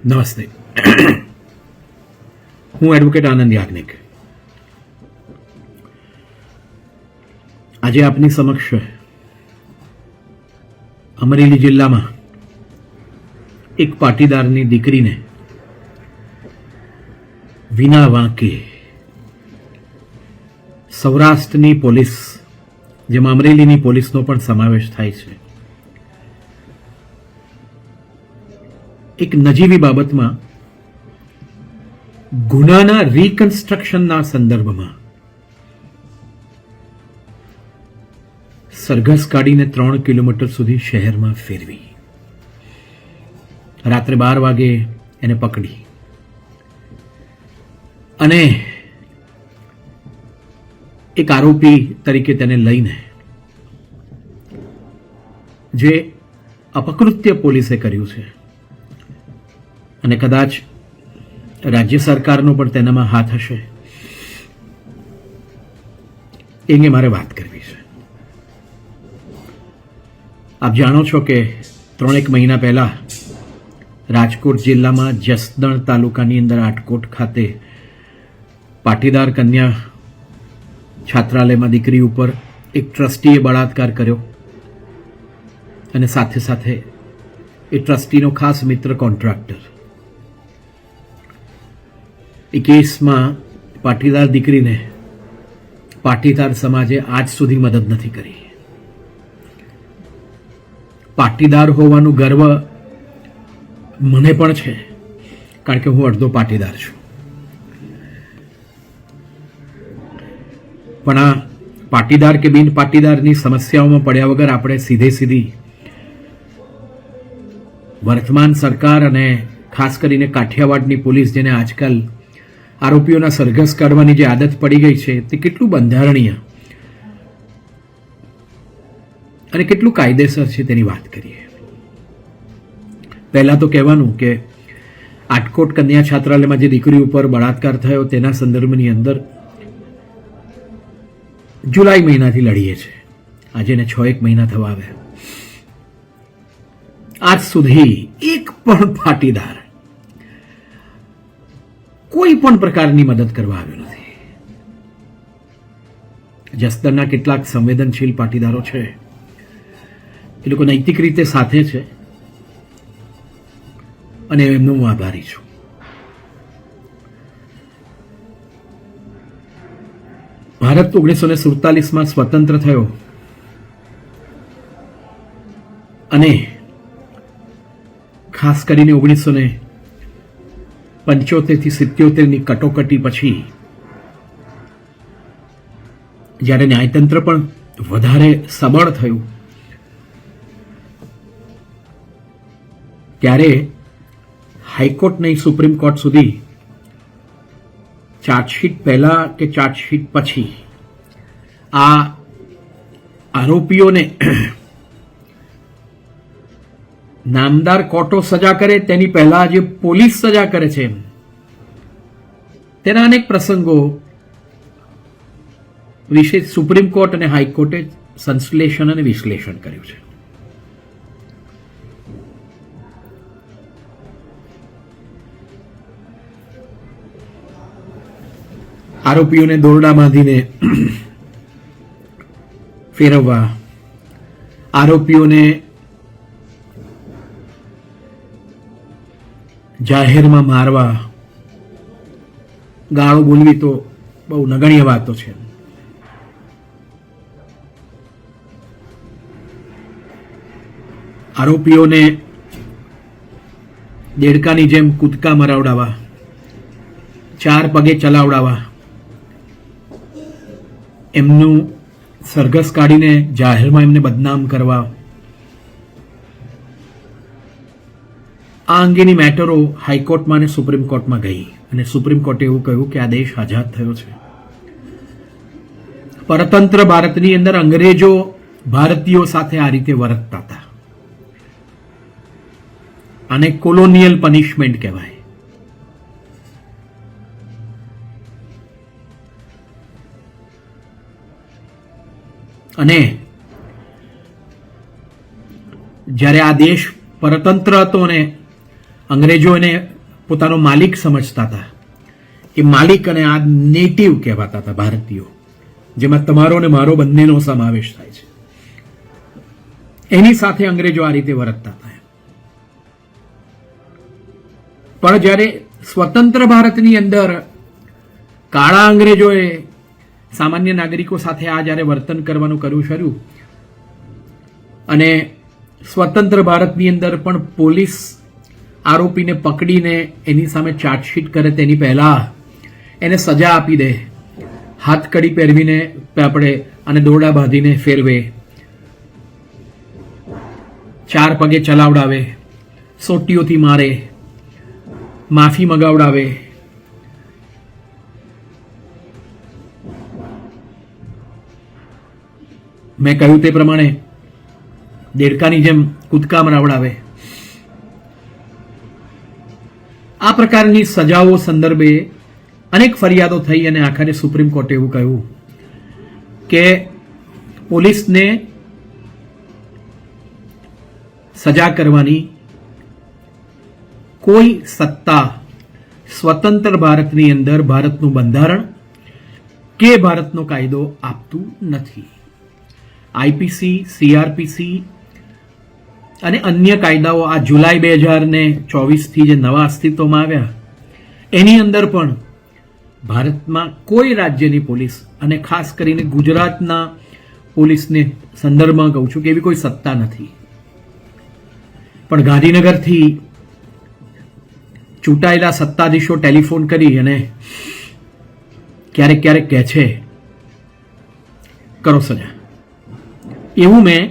નમસ્તે. હું એડવોકેટ આનંદ યાજ્ઞિક. આજે આપની સમક્ષ અમરેલી જિલ્લામાં એક પાટીદારની દીકરીને વિના વાંકે સૌરાષ્ટ્રની પોલીસ, જેમાં અમરેલીની પોલીસનો પણ સમાવેશ થાય છે, એક નજીવી બાબતમાં ગુનાના રિકન્સ્ટ્રક્શનના સંદર્ભમાં સરઘસ કાઢીને 3 કિલોમીટર સુધી શહેરમાં ફેરવી, રાત્રે 12 વાગે એને પકડી અને એક આરોપી તરીકે તેને લઈને જે અપકૃત્ય પોલીસે કર્યું છે અને કદાચ રાજ્ય સરકારનો પણ તેનામાં હાથ હશે, એ અંગે મારે વાત કરવી છે. આપ જાણો છો કે 3 મહિના પહેલા રાજકોટ જિલ્લામાં જસદણ તાલુકાની અંદર આટકોટ ખાતે પાટીદાર કન્યા છાત્રાલયમાં દીકરી ઉપર એક ટ્રસ્ટીએ બળાત્કાર કર્યો અને સાથે સાથે એ ટ્રસ્ટીનો ખાસ મિત્ર કોન્ટ્રાક્ટર. એ કેસમાં પાટીદાર દીકરીને પાટીદાર સમાજે આજ સુધી મદદ નથી કરી. પાટીદાર હોવાનું ગર્વ મને પણ છે, કારણ કે હું અડધો પાટીદાર છું. પણ આ પાટીદાર કે બિન પાટીદારની સમસ્યાઓમાં પડ્યા વગર આપણે સીધી વર્તમાન સરકાર અને ખાસ કરીને કાઠિયાવાડની પોલીસ, જેને આજકાલ આરોપીઓના સરઘસ કાઢવાની જે આદત પડી ગઈ છે, તે કેટલું બંધારણીય અને કેટલું કાયદેસર છે તેની વાત કરીએ. પહેલા તો કહેવાનું કે આટકોટ કન્યા છાત્રાલયમાં જે દીકરી ઉપર બળાત્કાર થયો તેના સંદર્ભની અંદર જુલાઈ મહિનાથી લડીએ છીએ. આજે ને 6 મહિના થવા આવ્યા. આજ સુધી એક પણ પાટીદાર કોઈ પણ પ્રકારની મદદ કરવા આવ્યો નથી. જસદણના કેટલાક સંવેદનશીલ પાટીદારો છે, એ લોકો નૈતિક રીતે સાથે છે અને એમનો હું આભારી છું. ભારત 1947માં સ્વતંત્ર થયો અને ખાસ કરીને 1975 થી 77ની કટોકટી પછી જ્યારે ન્યાયતંત્ર પણ વધારે સબળ થયું, ત્યારે હાઈકોર્ટ નહીં સુપ્રીમ કોર્ટ સુધી ચાર્જશીટ પહેલા કે ચાર્જશીટ પછી આ આરોપીઓને નામદાર કોર્ટો સજા કરે તેની પહેલા જે પોલીસ સજા કરે છે, તેના અનેક પ્રસંગો વિશે સુપ્રીમ કોર્ટ અને હાઈકોર્ટે સંશ્લેષણ અને વિશ્લેષણ કર્યું છે. આરોપીઓને દોરડા બાંધીને ફેરવવા, આરોપીઓને જાહેરમાં મારવા, ગાળો બોલવી તો બહુ નગણ્ય વાતો છે. આરોપીઓને દેડકાની જેમ કૂદકા મરાવડાવવા, 4 પગે ચલાવડાવવા, એમનું સરઘસ કાઢીને જાહેરમાં એમને બદનામ કરવા, આ અંગેની મેટરો હાઈકોર્ટમાં અને સુપ્રીમ કોર્ટમાં ગઈ અને સુપ્રીમ કોર્ટે એવું કહ્યું કે આ દેશ આઝાદ થયો છે. પરતંત્ર ભારતની અંદર અંગ્રેજો ભારતીયો સાથે આ રીતે વર્તતા હતા. આને કોલોનિયલ પનિશમેન્ટ કહેવાય. અને જ્યારે આ દેશ પરતંત્ર હતો ને અંગ્રેજો એને પોતાનો માલિક સમજતા હતા. એ માલિક અને આ નેટિવ કહેવાતા હતા ભારતીયો, જેમાં તમારો અને મારો બંનેનો સમાવેશ થાય છે. એની સાથે અંગ્રેજો આ રીતે વર્તતા હતા. પણ જ્યારે સ્વતંત્ર ભારતની અંદર કાળા અંગ્રેજોએ સામાન્ય નાગરિકો સાથે આ જ્યારે વર્તન કરવાનું શરૂ અને સ્વતંત્ર ભારતની અંદર પણ પોલીસ આરોપીને પકડીને એની સામે ચાર્જશીટ કરે તેની પહેલા એને સજા આપી દે, હાથકડી પહેરવીને આપણે અને દોરડા બાંધીને ફેરવે, 4 પગે ચલાવડાવે, સોટીઓથી મારે, માફી મગાવડાવે, મેં કહ્યું તે પ્રમાણે દેડકાની જેમ કૂદકા મરાવડાવે. આ પ્રકારની સજાઓ સંદર્ભે અનેક ફરિયાદો થઈ અને આખરે સુપ્રીમ કોર્ટે એવું કહ્યું કે પોલીસને સજા કરવાની કોઈ સત્તા સ્વતંત્ર ભારતની અંદર ભારતનું બંધારણ કે ભારતનો કાયદો આપતું નથી. આઈપીસી, સીઆરપીસી અને અન્ય કાયદાઓ આ જુલાઈ 2024થી જે નવા અસ્તિત્વમાં આવ્યા એની અંદર પણ ભારતમાં કોઈ રાજ્યની પોલીસ અને ખાસ કરીને ગુજરાતના પોલીસને સંદર્ભમાં કહું છું કે એવી કોઈ સત્તા નથી. પણ ગાંધીનગરથી ચૂંટાયેલા સત્તાધીશો ટેલિફોન કરી અને ક્યારેક ક્યારેક કહે છે કરો સજા. એવું મેં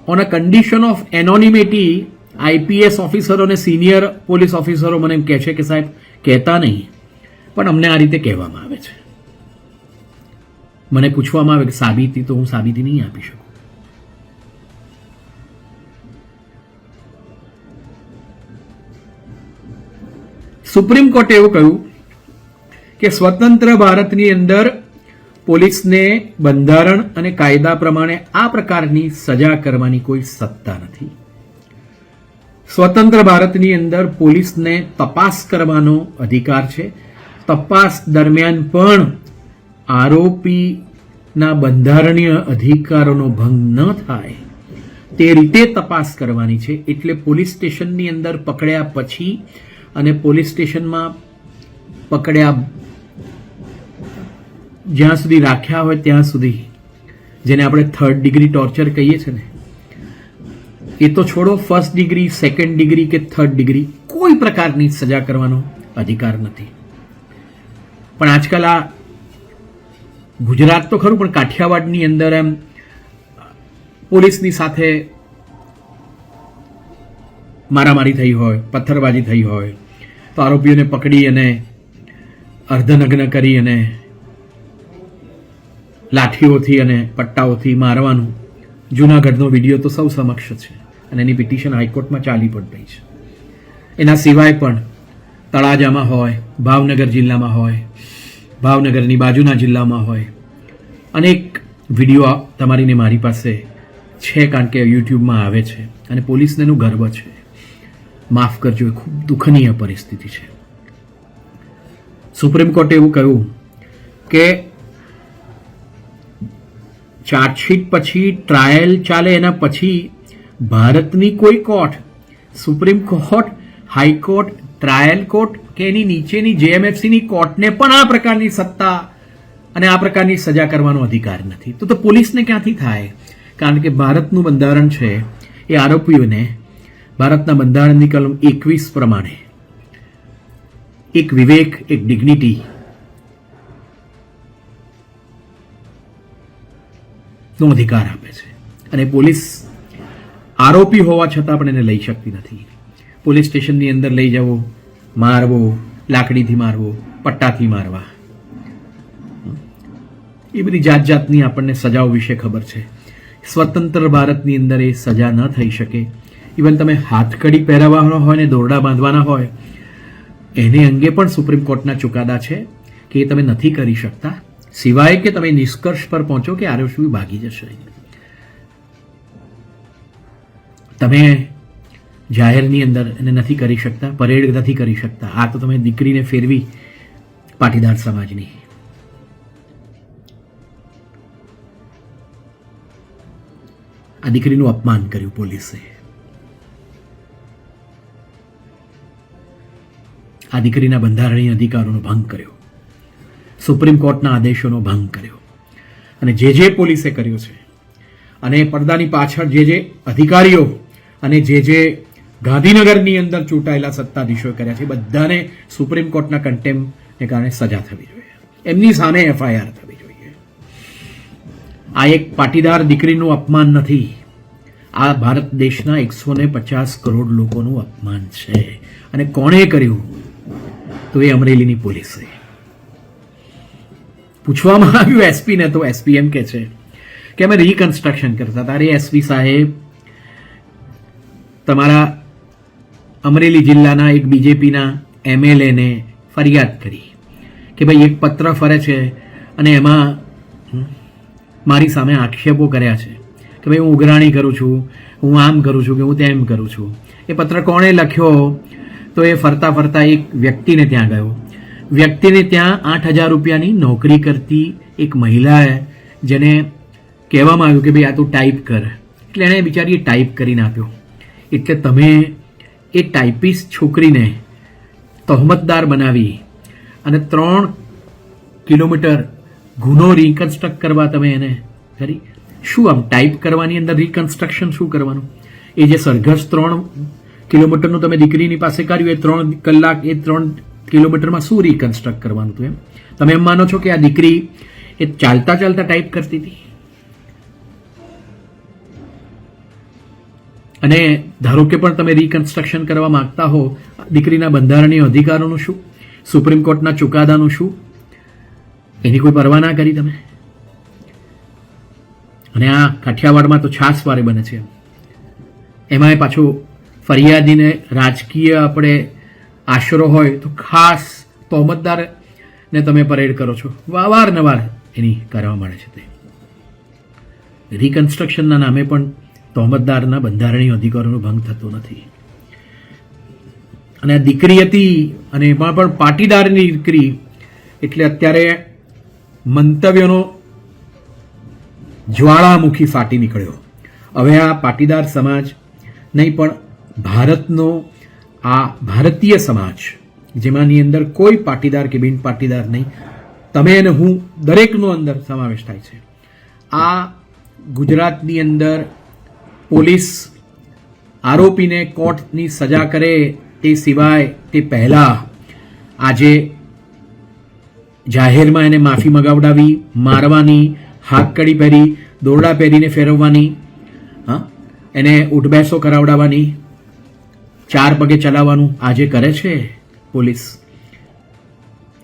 on a condition of anonymity IPS ઓફિસરો અને સિનિયર પોલીસ ઓફિસરો મને એમ કહે છે કે સાહેબ કહેતા નહીં, પણ અમને આ રીતે કહેવામાં આવે છે. મને પૂછવામાં આવે કે સાબિતી, તો હું સાબિતી નહીં આપી શકું. સુપ્રીમ કોર્ટે એવું કહ્યું કે સ્વતંત્ર ભારતની અંદર પોલીસને બંધારણ અને કાયદા પ્રમાણે આ પ્રકારની સજા કરવાની કોઈ સત્તા નથી. સ્વતંત્ર ભારતની અંદર પોલીસને તપાસ કરવાનો અધિકાર છે. તપાસ દરમિયાન પણ આરોપીના બંધારણીય અધિકારોનો ભંગ ન થાય તે રીતે તપાસ કરવાની છે. એટલે પોલીસ સ્ટેશનની અંદર પકડ્યા પછી અને પોલીસ સ્ટેશનમાં પકડ્યા જ્યાં સુધી રાખ્યા હોય ત્યાં સુધી, જેને આપણે 3rd ડિગ્રી ટોર્ચર કહીએ છીએ ને, એ તો છોડો, 1st ડિગ્રી, 2nd ડિગ્રી કે 3rd ડિગ્રી કોઈ પ્રકારની સજા કરવાનો અધિકાર નથી. પણ આજકાલ આ ગુજરાત તો ખરું, પણ કાઠિયાવાડની અંદર એમ પોલીસની સાથે મારામારી થઈ હોય, પથ્થરબાજી થઈ હોય તો આરોપીઓને પકડી અને અર્ધનગ્ન કરી અને લાઠીઓથી અને પટ્ટાઓથી મારવાનું જૂનાગઢનો વિડીયો તો સૌ સમક્ષ છે અને એની પિટિશન હાઈકોર્ટમાં ચાલી પણ રહી છે. એના સિવાય પણ તળાજામાં હોય, ભાવનગર જિલ્લામાં હોય, ભાવનગરની બાજુના જિલ્લામાં હોય, અનેક વિડીયો તમારી ને મારી પાસે છે, કારણ કે યુટ્યુબમાં આવે છે અને પોલીસને એનું ગર્વ છે. માફ કરજો, એ ખૂબ દુઃખનીય પરિસ્થિતિ છે. સુપ્રીમ કોર્ટે એવું કહ્યું કે ચાર્જશીટ પછી ટ્રાયલ ચાલે, એના પછી ભારતની કોઈ court, supreme court, high court, trial court કે એની નીચેની જેએમએફસીની કોર્ટને પણ આ પ્રકારની સત્તા અને આ પ્રકારની સજા કરવાનો અધિકાર નથી. તો પોલીસને ક્યાંથી થાય? કારણ કે ભારતનું બંધારણ છે એ આરોપીઓને ભારતના બંધારણની કલમ 21 પ્રમાણે એક વિવેક, એક ડિગ્નિટી નો અધિકાર આપે છે. અને પોલીસ આરોપી હોવા છતાં પણ એને લઈ શકતી નથી. પોલીસ સ્ટેશનની અંદર લઈ જવો, મારવો, લાકડીથી મારવો, પટ્ટાથી મારવા, એ બધી જાત જાતની આપણને સજાઓ વિશે ખબર છે. સ્વતંત્ર ભારતની અંદર એ સજા ન થઈ શકે. ઇવન તમે હાથકડી પહેરાવવાનો હોય ને દોરડા બાંધવાના હોય એને અંગે પણ સુપ્રીમ કોર્ટના ચુકાદા છે કે એ તમે નથી કરી શકતા, સિવાય કે તમે નિષ્કર્ષ પર પહોંચો કે આરોપી ભાગી જશે. તમે જાહેરની અંદર એને નથી કરી શકતા, પરેડ નથી કરી શકતા. આ તો તમે દીકરીને ફેરવી પાટીદાર સમાજની. આ દીકરીનું અપમાન કર્યું પોલીસે. આ દીકરીના બંધારણીય અધિકારોનો ભંગ કર્યો, સુપ્રીમ કોર્ટના આદેશોનો ભંગ કર્યો. અને જે પોલીસે કર્યો છે અને પડદાની પાછળ જે અધિકારીઓ અને જે ગાંધીનગરની અંદર ચૂંટાયેલા સત્તાધીશોએ કર્યા છે, બધાને સુપ્રીમ કોર્ટના કન્ટેમ્પને કારણે સજા થવી જોઈએ. એમની સામે એફઆઈઆર થવી જોઈએ. આ એક પાટીદાર દીકરીનું અપમાન નથી, આ ભારત દેશના 150 કરોડ લોકોનું અપમાન છે. અને કોણે કર્યું? તો એ અમરેલીની પોલીસે. પૂછવામાં આવ્યું એસપીને, તો એસપી એમ કે છે કે અમે રિકન્સ્ટ્રક્શન કરતા હતા. અરે એસપી સાહેબ, તમારા અમરેલી જિલ્લાના એક બીજેપીના એમએલએને ફરિયાદ કરી કે ભાઈ એક પત્ર ફરે છે અને એમાં મારી સામે આક્ષેપો કર્યા છે કે ભાઈ હું ઉઘરાણી કરું છું, હું આમ કરું છું, કે હું તેમ કરું છું. એ પત્ર કોણે લખ્યો? તો એ ફરતા ફરતા એક વ્યક્તિને ત્યાં ગયો. વ્યક્તિને ત્યાં 8,000 રૂપિયાની નોકરી કરતી એક મહિલાએ, જેને કહેવામાં આવ્યું કે ભાઈ આ તું ટાઈપ કર, એટલે એણે બિચારીએ ટાઈપ કરીને આપ્યો. એટલે તમે એ ટાઈપિસ્ટ છોકરીને તહોમતદાર બનાવી અને 3 કિલોમીટર ગુનો રિકન્સ્ટ્રક્ટ કરવા તમે એને કરી. શું આમ ટાઈપ કરવાની અંદર રિકન્સ્ટ્રક્શન શું કરવાનું? એ જે સરઘસ 3 કિલોમીટરનું તમે દીકરીની પાસે કર્યું, એ 3 કલાક, એ 3 કિલોમીટરમાં શું રિકન્સ્ટ્રક્ટ કરવાનું હતું? એમ તમે એમ માનો છો કે આ દીકરી એ ચાલતા ચાલતા ટાઈપ કરતી હતી? અને ધારો કે પણ તમે રિકન્સ્ટ્રક્શન કરવા માંગતા હો, દીકરીના બંધારણીય અધિકારોનું શું? સુપ્રીમ કોર્ટના ચુકાદાનું શું? એની કોઈ પરવા ના કરી તમે. અને આ કાઠિયાવાડમાં તો છાસ વારે બને છે. એમાંય પાછું ફરિયાદીને રાજકીય આપણે આશરો હોય તો ખાસ તહોમતદારને તમે પરેડ કરો છો. વારંવાર એની કરવા મળે છે. તે રિકન્સ્ટ્રક્શનના નામે પણ તહોમતદારના બંધારણીય અધિકારોનો ભંગ થતો નથી. અને આ દીકરી હતી, અને એમાં પણ પાટીદારની દીકરી, એટલે અત્યારે મંતવ્યોનો જ્વાળામુખી ફાટી નીકળ્યો. હવે આ પાટીદાર સમાજ નહીં, પણ ભારતનો આ ભારતીય સમાજ, જેમાંની અંદર કોઈ પાટીદાર કે બિન પાટીદાર નહીં, તમે અને હું દરેકનો અંદર સમાવેશ થાય છે. આ ગુજરાતની અંદર પોલીસ આરોપીને કોર્ટની સજા કરે તે સિવાય તે પહેલા આજે જાહેરમાં એને માફી મગાવડાવી, મારવાની, હાથકડી પહેરી, દોરડા પહેરીને ફેરવવાની, એને ઉઠબેસો કરાવડાવવાની, 4 પગે ચલાવવાનું આજે કરે છે પોલીસ.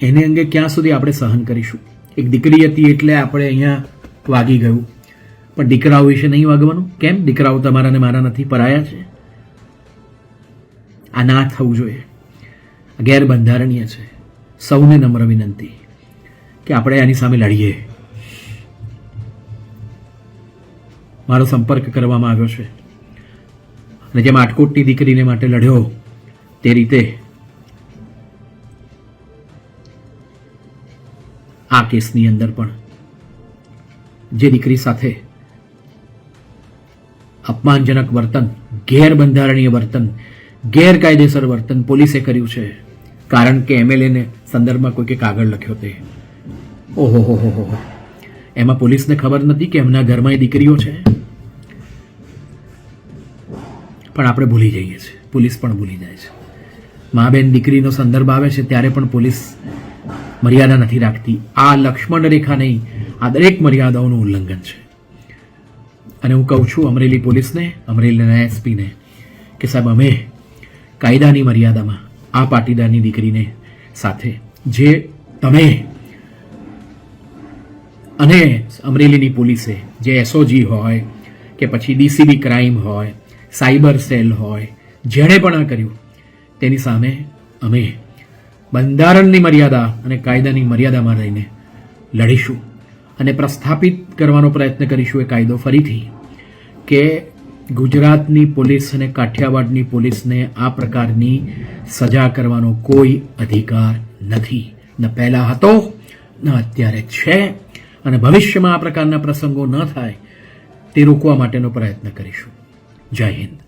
એને અંગે ક્યાં સુધી આપણે સહન કરીશું? એક દીકરી હતી એટલે આપણે અહીંયા વાગી ગયું, પણ દીકરાઓ વિશે નહીં વાગવાનું કેમ? દીકરાઓ તમારા ને મારા નથી, પરાયા છે. આ ના થવું જોઈએ. ગેરબંધારણીય છે. સૌને નમ્ર વિનંતી કે આપણે આની સામે લડીએ. મારો સંપર્ક કરવામાં આવ્યો છે, અને જેમ આટકોટની દીકરીને માટે લડ્યો તે રીતે આ કેસની અંદર પણ જે દીકરી સાથે અપમાનજનક વર્તન, ગેરબંધારણીય વર્તન, ગેરકાયદેસર વર્તન પોલીસે કર્યું છે, કારણ કે એમએલએને સંદર્ભમાં કોઈકે કાગળ લખ્યો તે. ઓહો હો હો હો, એમાં પોલીસને ખબર નથી કે એમના ઘરમાં એ દીકરીઓ છે. પણ આપણે ભૂલી જઈએ છીએ, પોલીસ પણ ભૂલી જાય છે. મા બેન દીકરીનો સંદર્ભ આવે છે ત્યારે પણ પોલીસ મર્યાદા નથી રાખતી. આ લક્ષ્મણ રેખા નહીં, આ દરેક મર્યાદાઓનું ઉલ્લંઘન છે. અને હું કહું છું અમરેલી પોલીસને, અમરેલીના એસપીને કે સાહેબ, અમે કાયદાની મર્યાદામાં આ પાટીદારની દીકરીને સાથે જે તમે અને અમરેલીની પોલીસે જે એસઓજી હોય કે પછી ડીસીબી ક્રાઇમ હોય, સાયબર સેલ હોય, જેણે પણ આ કર્યું તેની સામે અમે બંધારણની મર્યાદા અને કાયદાની મર્યાદામાં રહીને લડીશું અને પ્રસ્થાપિત કરવાનો પ્રયત્ન કરીશું એ કાયદો ફરીથી, કે ગુજરાતની પોલીસ અને કાઠિયાવાડની પોલીસને આ પ્રકારની સજા કરવાનો કોઈ અધિકાર નથી. ન પહેલા હતો, ન અત્યારે છે, અને ભવિષ્યમાં આ પ્રકારના પ્રસંગો ન થાય તે રોકવા માટેનો પ્રયત્ન કરીશું. જય હિન્દ.